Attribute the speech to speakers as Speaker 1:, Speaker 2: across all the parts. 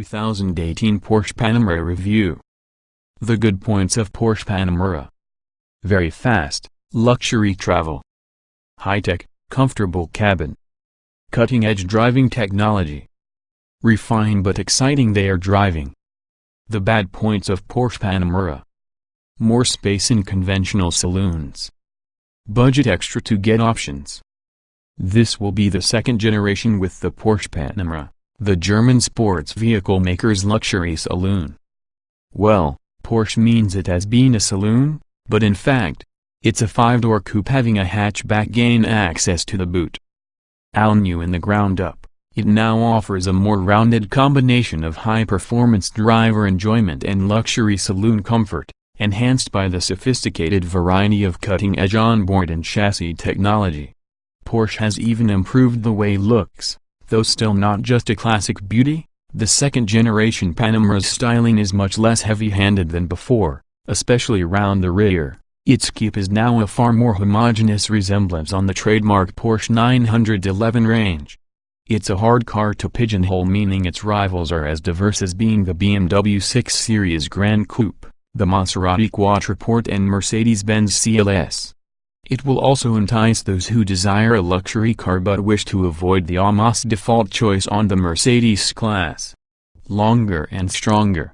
Speaker 1: 2018 Porsche Panamera Review. The good points of Porsche Panamera: very fast, luxury travel, high-tech, comfortable cabin, cutting-edge driving technology, refined but exciting day driving. The bad points of Porsche Panamera: more space in conventional saloons, budget extra to get options. This will be the second generation with the Porsche Panamera, the German sports vehicle maker's luxury saloon. Well, Porsche means it as being a saloon, but in fact, it's a 5-door coupe having a hatchback gain access to the boot. All new in the ground up, it now offers a more rounded combination of high-performance driver enjoyment and luxury saloon comfort, enhanced by the sophisticated variety of cutting-edge onboard and chassis technology. Porsche has even improved the way it looks, though still not just a classic beauty. The second-generation Panamera's styling is much less heavy-handed than before, especially around the rear. Its coupe is now a far more homogeneous resemblance on the trademark Porsche 911 range. It's a hard car to pigeonhole, meaning its rivals are as diverse as being the BMW 6 Series Grand Coupe, the Maserati Quattroporte and Mercedes-Benz CLS. It will also entice those who desire a luxury car but wish to avoid the almost default choice on the Mercedes class. Longer and stronger.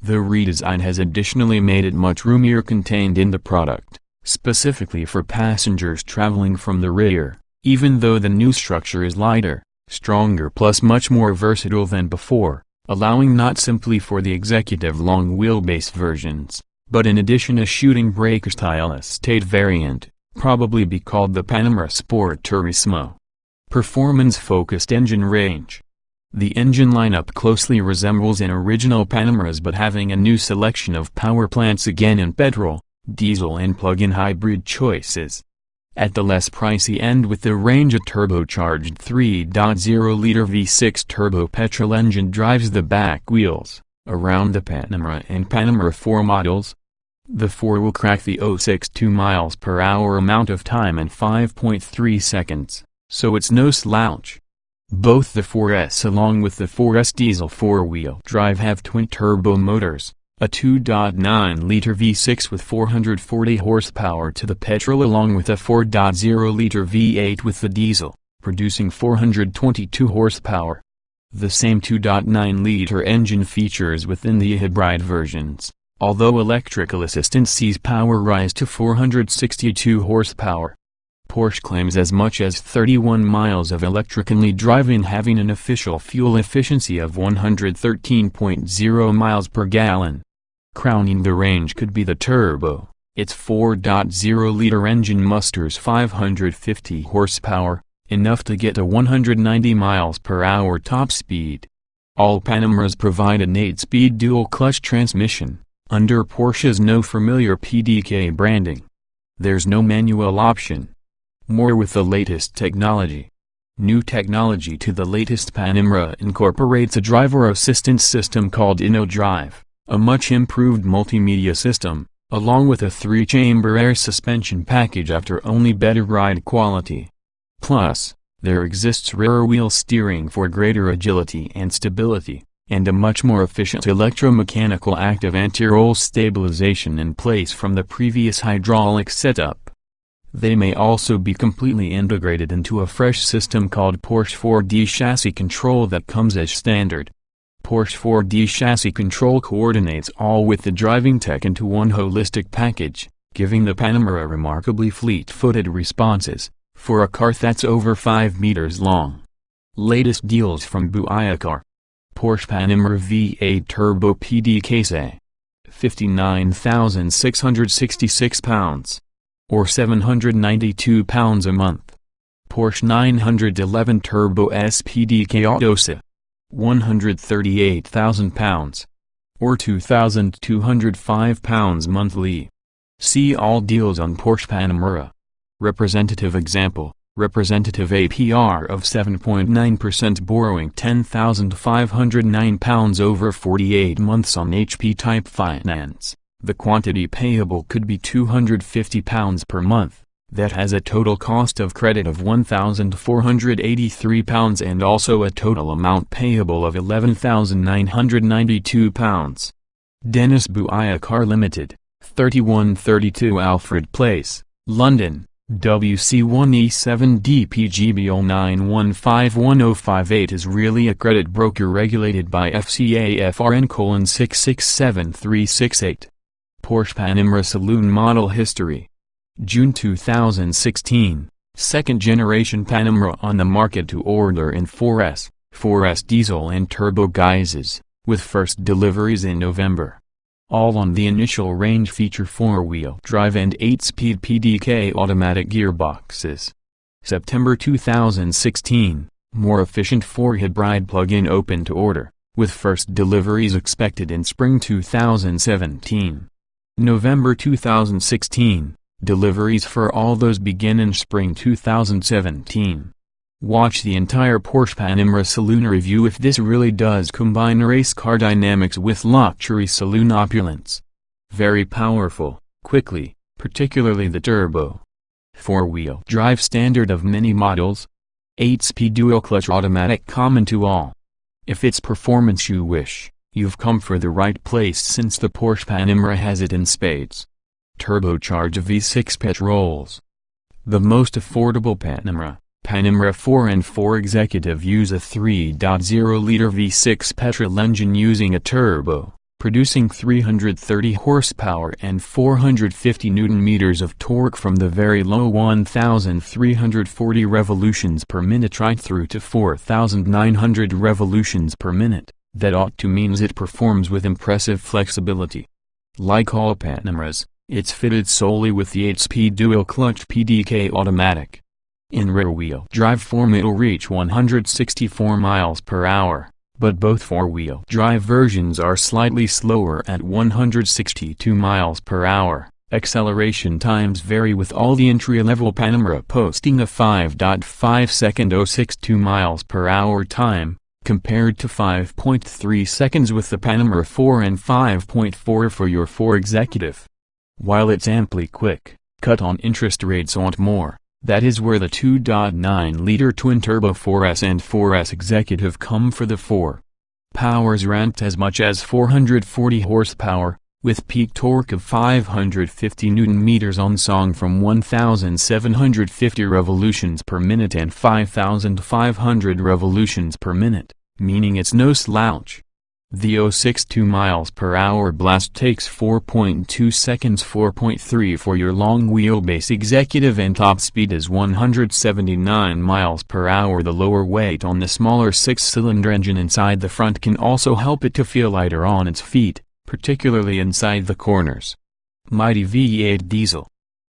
Speaker 1: The redesign has additionally made it much roomier contained in the product, specifically for passengers traveling from the rear, even though the new structure is lighter, stronger plus much more versatile than before, allowing not simply for the executive long wheelbase versions, but in addition a shooting brake style estate variant, probably be called the Panamera Sport Turismo. Performance-focused engine range. The engine lineup closely resembles an original Panamera's, but having a new selection of power plants again in petrol, diesel and plug-in hybrid choices. At the less pricey end with the range, a turbocharged 3.0-liter V6 turbo petrol engine drives the back wheels. Around the Panamera and Panamera 4 models, the 4 will crack the 0.62 miles per hour amount of time in 5.3 seconds, so it's no slouch. Both the 4S along with the 4S diesel 4-wheel drive have twin-turbo motors, a 2.9-liter V6 with 440 horsepower to the petrol along with a 4.0-liter V8 with the diesel, producing 422 horsepower. The same 2.9-liter engine features within the hybrid versions, although electrical assistance sees power rise to 462 horsepower. Porsche claims as much as 31 miles of electrically driving, having an official fuel efficiency of 113.0 miles per gallon. Crowning the range could be the turbo. Its 4.0-liter engine musters 550 horsepower, enough to get a 190 miles per hour top speed. All Panameras provide an 8-speed dual-clutch transmission, under Porsche's no familiar PDK branding. There's no manual option. More with the latest technology. New technology to the latest Panamera incorporates a driver assistance system called InnoDrive, a much improved multimedia system, along with a 3-chamber air suspension package after only better ride quality. Plus, there exists rear wheel steering for greater agility and stability, and a much more efficient electromechanical active anti-roll stabilization in place from the previous hydraulic setup. They may also be completely integrated into a fresh system called Porsche 4D Chassis Control that comes as standard. Porsche 4D Chassis Control coordinates all with the driving tech into one holistic package, giving the Panamera remarkably fleet-footed responses, for a car that's over 5 meters long. Latest deals from Buiacar. Porsche Panamera V8 Turbo PDK say £59,666, or £792 a month. Porsche 911 Turbo S PDK Auto say £138,000, or £2,205 monthly. See all deals on Porsche Panamera. Representative example: representative APR of 7.9%, borrowing £10,509 over 48 months on HP-type finance. The quantity payable could be £250 per month. that has a total cost of credit of £1,483 and also a total amount payable of £11,992. Dennis Buaya Car Limited, 3132 Alfred Place, London, WC1E7DPGBL9151058 is really a credit broker regulated by FCAFRN:667368. Porsche Panamera Saloon Model History. June 2016, second generation Panamera on the market to order in 4S, 4S diesel and turbo guises, with first deliveries in November. All on the initial range feature 4-wheel drive and 8-speed PDK automatic gearboxes. September 2016, more efficient 4-hybrid plug-in open to order, with first deliveries expected in spring 2017. November 2016, deliveries for all those begin in spring 2017. Watch the entire Porsche Panamera Saloon review if this really does combine race car dynamics with luxury saloon opulence. Very powerful, quickly, particularly the turbo. 4-wheel drive standard of many models. 8-speed dual-clutch automatic common to all. If it's performance you wish, you've come for the right place since the Porsche Panamera has it in spades. Turbocharged V6 petrols. The most affordable Panamera. Panamera 4 and 4 Executive use a 3.0-liter V6 petrol engine using a turbo, producing 330 horsepower and 450 Nm of torque from the very low 1,340 revolutions per minute right through to 4,900 revolutions per minute. That ought to means it performs with impressive flexibility. Like all Panameras, it's fitted solely with the 8-speed dual-clutch PDK automatic. In rear-wheel drive form it'll reach 164 miles per hour, but both 4-wheel drive versions are slightly slower at 162 miles per hour. Acceleration times vary with all the entry-level Panamera posting a 5.5-second 062 miles per hour time, compared to 5.3 seconds with the Panamera 4 and 5.4 for your 4 Executive. While it's amply quick, cut on interest rates want more. That is where the 2.9-liter twin-turbo 4S and 4S Executive come for the 4. Powers ranked as much as 440 horsepower, with peak torque of 550 Nm on song from 1,750 revolutions per minute and 5,500 revolutions per minute, meaning it's no slouch. The 062 miles per hour blast takes 4.2 seconds, 4.3 for your long wheelbase Executive, and top speed is 179 miles per hour. The lower weight on the smaller 6-cylinder engine inside the front can also help it to feel lighter on its feet, particularly inside the corners. Mighty V8 diesel.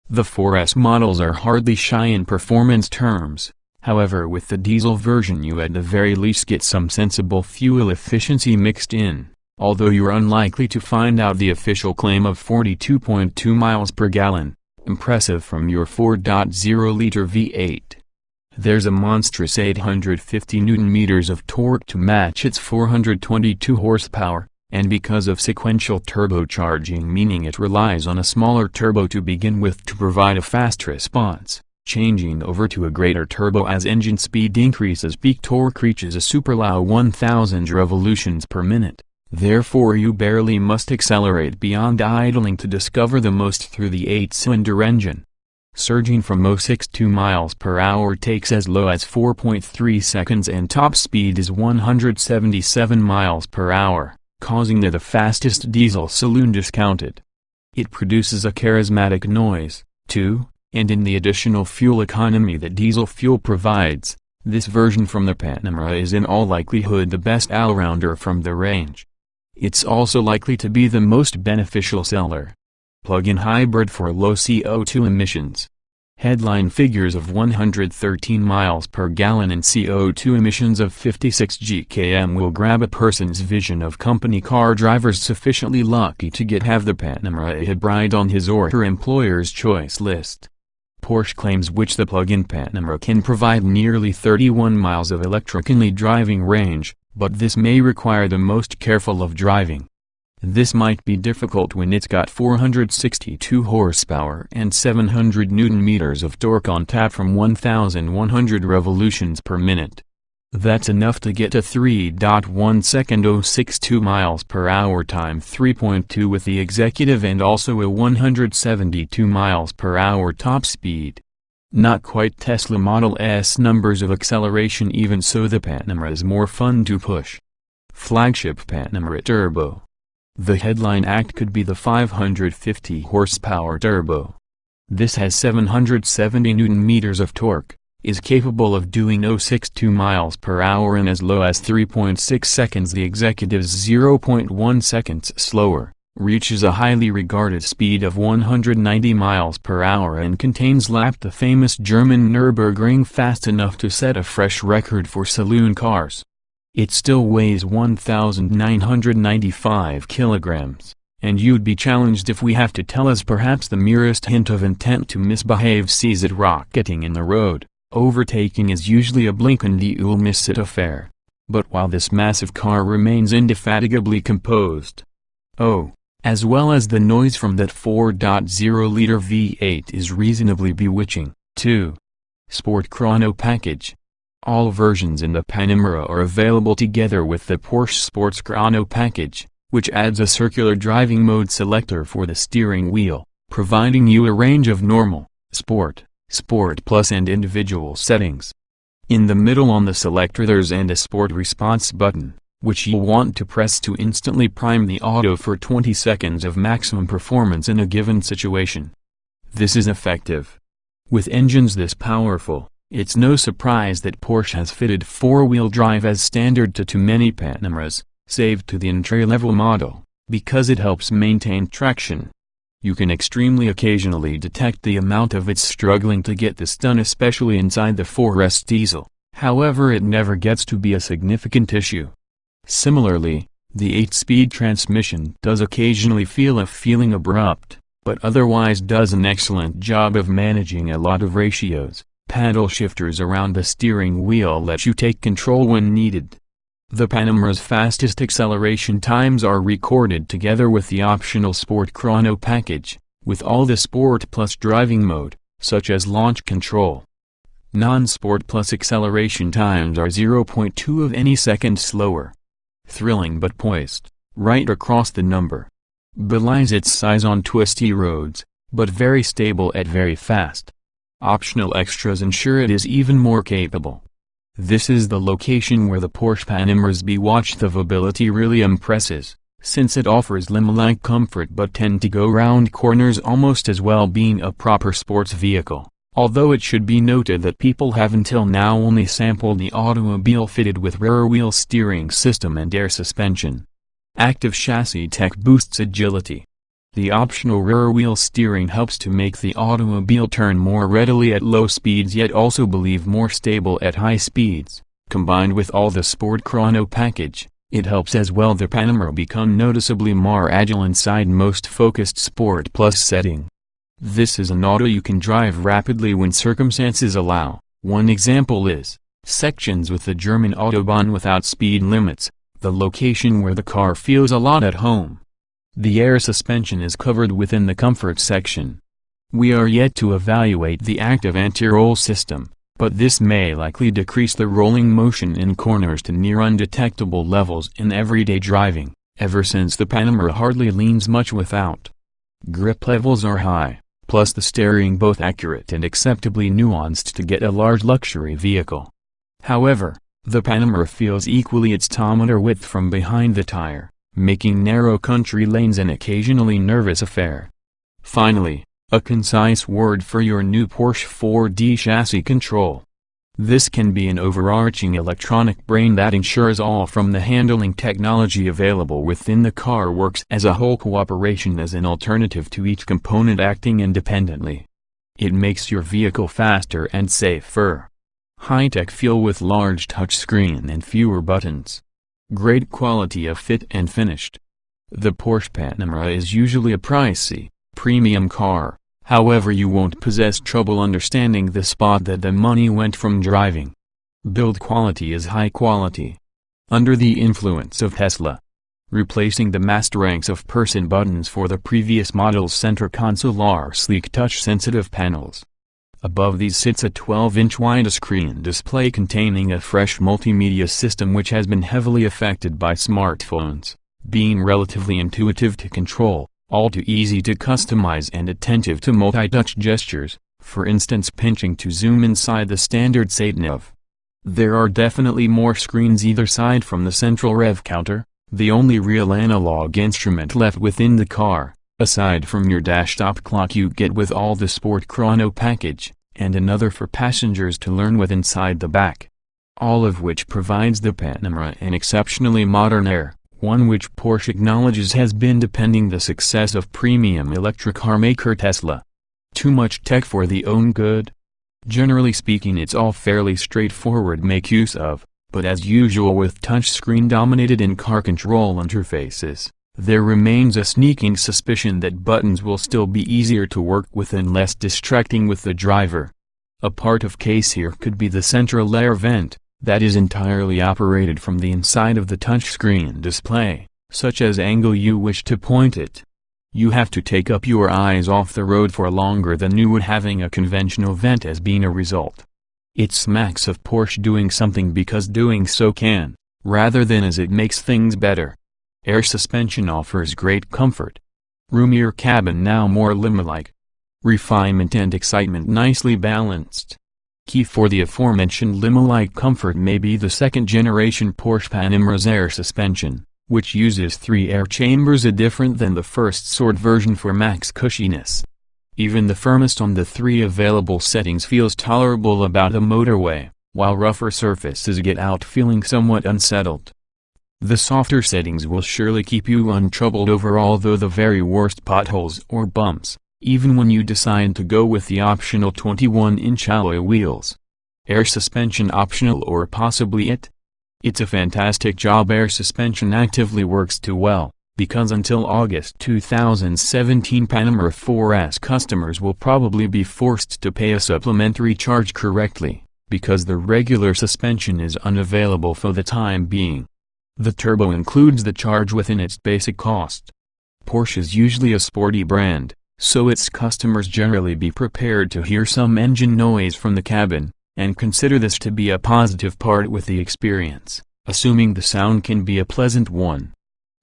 Speaker 1: The 4S models are hardly shy in performance terms. However, with the diesel version you at the very least get some sensible fuel efficiency mixed in, although you're unlikely to find out the official claim of 42.2 miles per gallon, impressive from your 4.0-liter V8. There's a monstrous 850 Nm of torque to match its 422 horsepower, and because of sequential turbocharging, meaning it relies on a smaller turbo to begin with to provide a fast response. Changing over to a greater turbo as engine speed increases, peak torque reaches a super low 1,000 revolutions per minute. Therefore you barely must accelerate beyond idling to discover the most through the 8-cylinder engine. Surging from 062 miles per hour takes as low as 4.3 seconds and top speed is 177 miles per hour, causing the fastest diesel saloon discounted. It produces a charismatic noise, too. And in the additional fuel economy that diesel fuel provides, this version from the Panamera is in all likelihood the best all-rounder from the range. It's also likely to be the most beneficial seller. Plug-in hybrid for low CO2 emissions. Headline figures of 113 miles per gallon and CO2 emissions of 56 gkm will grab a person's vision of company car drivers sufficiently lucky to have the Panamera E-Hybrid on his or her employer's choice list. Porsche claims which the plug-in Panamera can provide nearly 31 miles of electrically driving range, but this may require the most careful of driving. This might be difficult when it's got 462 horsepower and 700 Nm of torque on tap from 1,100 revolutions per minute. That's enough to get a 3.1 second 062 miles per hour time 3.2 with the executive and also a 172 miles per hour top speed. Not quite Tesla Model S numbers of acceleration, even so the Panamera is more fun to push. Flagship Panamera Turbo. The headline act could be the 550 horsepower turbo. This has 770 Nm of torque, is capable of doing 062 miles per hour in as low as 3.6 seconds. The executive's 0.1 seconds slower, reaches a highly regarded speed of 190 miles per hour and contains lap the famous German Nürburgring fast enough to set a fresh record for saloon cars. It still weighs 1,995 kilograms, and you'd be challenged if we have to tell us perhaps the merest hint of intent to misbehave sees it rocketing in the road. Overtaking is usually a blink and you'll miss it affair. But while this massive car remains indefatigably composed, as well as the noise from that 4.0-liter V8 is reasonably bewitching, too. Sport Chrono Package. All versions in the Panamera are available together with the Porsche Sports Chrono Package, which adds a circular driving mode selector for the steering wheel, providing you a range of normal, Sport, Sport Plus and individual settings. In the middle on the selector there's a Sport Response button, which you'll want to press to instantly prime the auto for 20 seconds of maximum performance in a given situation. This is effective. With engines this powerful, it's no surprise that Porsche has fitted four-wheel drive as standard to too many Panameras, save to the entry-level model, because it helps maintain traction. You can extremely occasionally detect the amount of it's struggling to get this done, especially inside the 4S diesel, however it never gets to be a significant issue. Similarly, the 8-speed transmission does occasionally feel a feeling abrupt, but otherwise does an excellent job of managing a lot of ratios. Paddle shifters around the steering wheel let you take control when needed. The Panamera's fastest acceleration times are recorded together with the optional Sport Chrono Package, with all the Sport Plus driving mode, such as launch control. Non-Sport Plus acceleration times are 0.2 of any second slower. Thrilling but poised, right across the number. Belies its size on twisty roads, but very stable at very fast. Optional extras ensure it is even more capable. This is the location where the Porsche Panamera's bewatchability really impresses, since it offers limo-like comfort but tend to go round corners almost as well being a proper sports vehicle, although it should be noted that people have until now only sampled the automobile fitted with rear-wheel steering system and air suspension. Active chassis tech boosts agility. The optional rear-wheel steering helps to make the automobile turn more readily at low speeds yet also believe more stable at high speeds. Combined with all the Sport Chrono Package, it helps as well the Panamera become noticeably more agile inside most focused Sport Plus setting. This is an auto you can drive rapidly when circumstances allow. One example is sections with the German Autobahn without speed limits, the location where the car feels a lot at home. The air suspension is covered within the comfort section. We are yet to evaluate the active anti-roll system, but this may likely decrease the rolling motion in corners to near undetectable levels in everyday driving, ever since the Panamera hardly leans much without. Grip levels are high, plus the steering both accurate and acceptably nuanced to get a large luxury vehicle. However, the Panamera feels equally its tachometer width from behind the tire, making narrow country lanes an occasionally nervous affair. Finally, a concise word for your new Porsche 4D chassis control. This can be an overarching electronic brain that ensures all from the handling technology available within the car works as a whole, cooperation as an alternative to each component acting independently. It makes your vehicle faster and safer. High-tech feel with large touchscreen and fewer buttons. Great quality of fit and finished. The Porsche Panamera is usually a pricey, premium car, however you won't possess trouble understanding the spot that the money went from driving. Build quality is high quality. Under the influence of Tesla. replacing the masked ranks of person buttons for the previous model's center console are sleek touch-sensitive panels. Above these sits a 12-inch widescreen display containing a fresh multimedia system which has been heavily affected by smartphones, being relatively intuitive to control, all too easy to customize and attentive to multi-touch gestures, for instance pinching to zoom inside the standard sat-nav. There are definitely more screens either side from the central rev counter, the only real analog instrument left within the car, aside from your dash-stop clock you get with all the Sport Chrono package, and another for passengers to learn with inside the back. All of which provides the Panamera an exceptionally modern air, one which Porsche acknowledges has been depending the success of premium electric car maker Tesla. Too much tech for the own good? Generally speaking it's all fairly straightforward make use of, but as usual with touchscreen-dominated in-car control interfaces, there remains a sneaking suspicion that buttons will still be easier to work with and less distracting with the driver. A part of case here could be the central air vent, that is entirely operated from the inside of the touchscreen display, such as angle you wish to point it. You have to take up your eyes off the road for longer than you would having a conventional vent as being a result. It smacks of Porsche doing something because doing so can, rather than as it makes things better. Air suspension offers great comfort. Roomier cabin now more limo-like. Refinement and excitement nicely balanced. Key for the aforementioned limo-like comfort may be the second-generation Porsche Panamera's air suspension, which uses 3 air chambers different than the first sort version for max cushiness. Even the firmest on the 3 available settings feels tolerable about a motorway, while rougher surfaces get out feeling somewhat unsettled. The softer settings will surely keep you untroubled over although the very worst potholes or bumps, even when you decide to go with the optional 21-inch alloy wheels. Air suspension optional or possibly it? It's a fantastic job. Air suspension actively works too well, because until August 2017 Panamera 4S customers will probably be forced to pay a supplementary charge correctly, because the regular suspension is unavailable for the time being. The turbo includes the charge within its basic cost. Porsche is usually a sporty brand, so its customers generally be prepared to hear some engine noise from the cabin, and consider this to be a positive part with the experience, assuming the sound can be a pleasant one.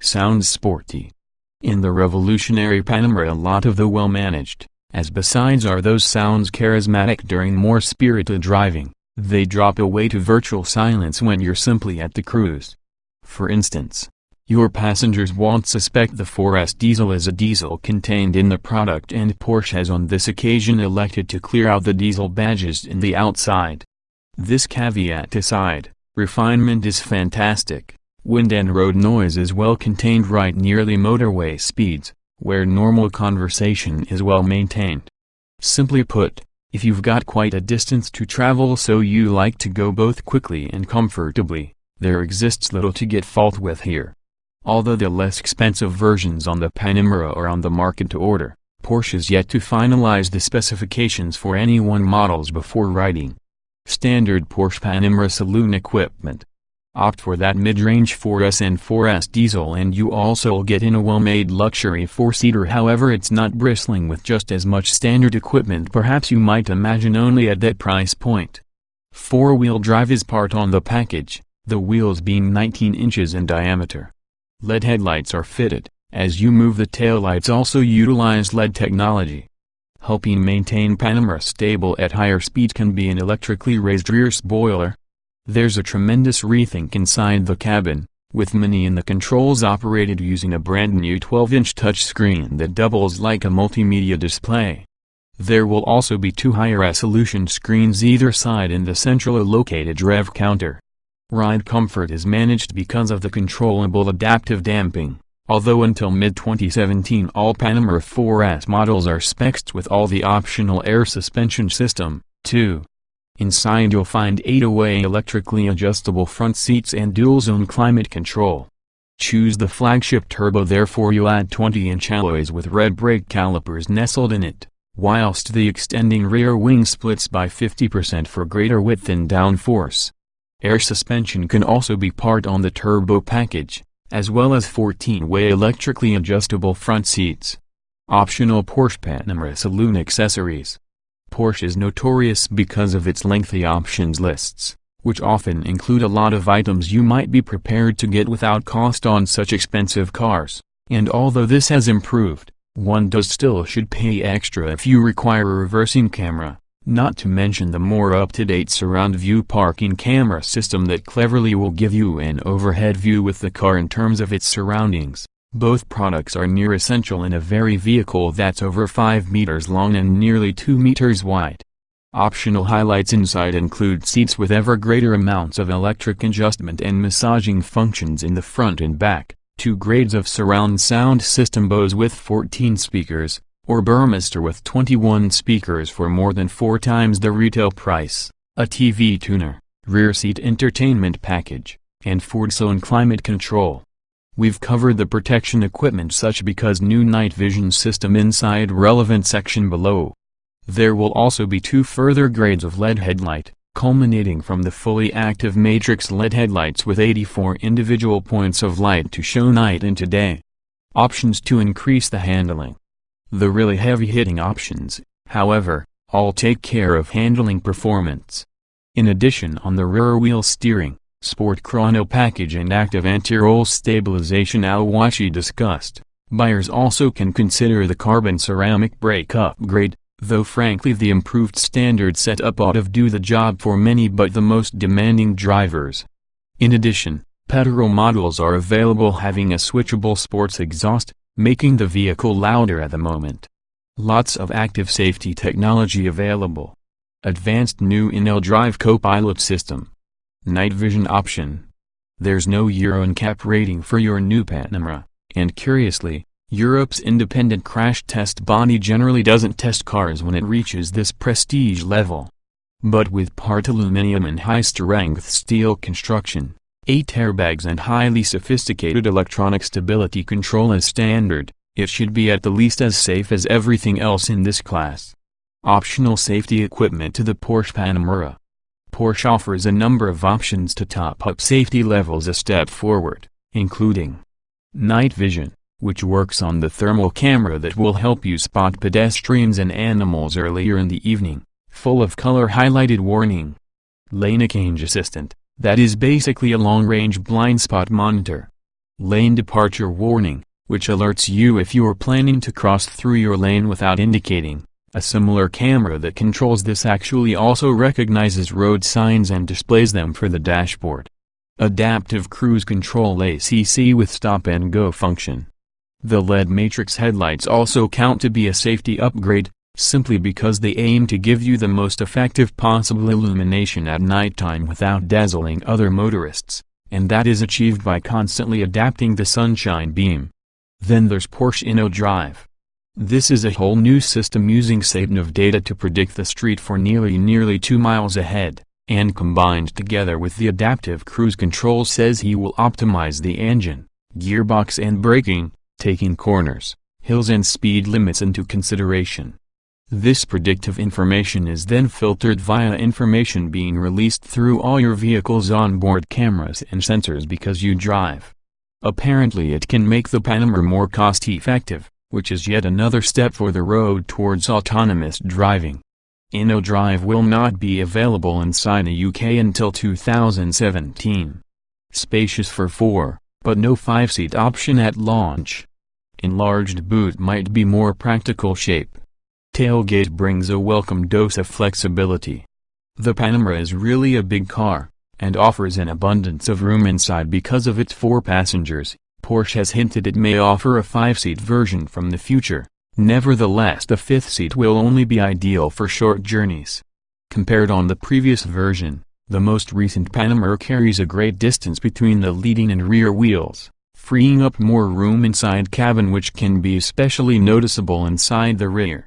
Speaker 1: Sounds sporty. In the revolutionary Panamera a lot of the well-managed, as besides are those sounds charismatic during more spirited driving, they drop away to virtual silence when you're simply at the cruise. For instance, your passengers won't suspect the 4S diesel is a diesel contained in the product, and Porsche has on this occasion elected to clear out the diesel badges in the outside. This caveat aside, refinement is fantastic. Wind and road noise is well contained right nearly motorway speeds, where normal conversation is well maintained. Simply put, if you've got quite a distance to travel so you like to go both quickly and comfortably, there exists little to get fault with here. Although the less expensive versions on the Panamera are on the market to order, Porsche is yet to finalize the specifications for any one models before writing. Standard Porsche Panamera saloon equipment. Opt for that mid-range 4S and 4S diesel and you also get in a well-made luxury 4-seater. However, it's not bristling with just as much standard equipment perhaps you might imagine only at that price point. 4-wheel drive is part on the package, the wheels being 19 inches in diameter. LED headlights are fitted, as you move the taillights also utilize LED technology. Helping maintain Panamera stable at higher speeds can be an electrically raised rear spoiler. There's a tremendous rethink inside the cabin, with many in the controls operated using a brand new 12-inch touchscreen that doubles like a multimedia display. There will also be 2 higher resolution screens either side in the centrally located rev counter. Ride comfort is managed because of the controllable adaptive damping, although until mid-2017 all Panamera 4S models are spec'd with all the optional air suspension system, too. Inside you'll find 8-way electrically adjustable front seats and dual-zone climate control. Choose the flagship turbo, therefore you'll add 20-inch alloys with red brake calipers nestled in it, whilst the extending rear wing splits by 50% for greater width and downforce. Air suspension can also be part on the turbo package, as well as 14-way electrically adjustable front seats. Optional Porsche Panamera saloon accessories. Porsche is notorious because of its lengthy options lists, which often include a lot of items you might be prepared to get without cost on such expensive cars, and although this has improved, one should pay extra if you require a reversing camera, not to mention the more up-to-date surround view parking camera system that cleverly will give you an overhead view with the car in terms of its surroundings. Both products are near essential in a very vehicle that's over 5 meters long and nearly 2 meters wide. Optional highlights inside include seats with ever greater amounts of electric adjustment and massaging functions in the front and back, 2 grades of surround sound system, Bose with 14 speakers, or Burmester with 21 speakers for more than 4 times the retail price, a TV tuner, rear seat entertainment package, and Ford Zone climate control. We've covered the protection equipment such because new night vision system inside relevant section below. There will also be 2 further grades of LED headlight, culminating from the fully active matrix LED headlights with 84 individual points of light to show night and day. Options to increase the handling. The really heavy-hitting options, however, all take care of handling performance. In addition, on the rear wheel steering, Sport Chrono package and active anti-roll stabilization Awashi discussed, buyers also can consider the carbon ceramic brake upgrade, though frankly the improved standard setup ought to do the job for many but the most demanding drivers. In addition, petrol models are available having a switchable sports exhaust, making the vehicle louder at the moment. Lots of active safety technology available. Advanced new in-aisle drive co-pilot system. Night vision option. There's no Euro NCAP rating for your new Panamera, and curiously, Europe's independent crash test body generally doesn't test cars when it reaches this prestige level. But with part aluminum and high-strength steel construction, 8 airbags and highly sophisticated electronic stability control as standard, it should be at the least as safe as everything else in this class. Optional safety equipment to the Porsche Panamera. Porsche offers a number of options to top up safety levels a step forward, including night vision, which works on the thermal camera that will help you spot pedestrians and animals earlier in the evening, full of color highlighted warning. Lane change assistant, that is basically a long-range blind spot monitor. Lane departure warning, which alerts you if you are planning to cross through your lane without indicating. A similar camera that controls this actually also recognizes road signs and displays them for the dashboard. Adaptive cruise control ACC with stop and go function. The LED matrix headlights also count to be a safety upgrade, simply because they aim to give you the most effective possible illumination at nighttime without dazzling other motorists, and that is achieved by constantly adapting the sunshine beam. Then there's Porsche InnoDrive. This is a whole new system using SATNAV data to predict the street for nearly 2 miles ahead, and combined together with the adaptive cruise control says he will optimize the engine, gearbox and braking, taking corners, hills and speed limits into consideration. This predictive information is then filtered via information being released through all your vehicle's onboard cameras and sensors because you drive. Apparently it can make the Panamera more cost-effective, which is yet another step for the road towards autonomous driving. InnoDrive will not be available inside the UK until 2017. Spacious for 4, but no 5-seat option at launch. Enlarged boot might be more practical shape. Tailgate brings a welcome dose of flexibility. The Panamera is really a big car, and offers an abundance of room inside because of its 4 passengers. Porsche has hinted it may offer a 5-seat version from the future. Nevertheless, the 5th seat will only be ideal for short journeys. Compared on the previous version, the most recent Panamera carries a great distance between the leading and rear wheels, freeing up more room inside cabin, which can be especially noticeable inside the rear.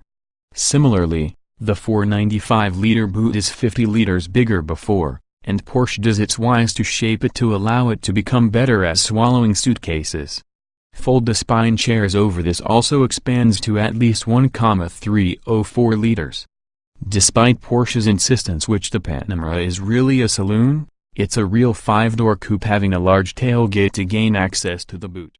Speaker 1: Similarly, the 495-liter boot is 50 liters bigger before, and Porsche does its wise to shape it to allow it to become better at swallowing suitcases. Fold-to-spine chairs over this also expands to at least 1,304 liters. Despite Porsche's insistence which the Panamera is really a saloon, It's a real 5-door coupe having a large tailgate to gain access to the boot.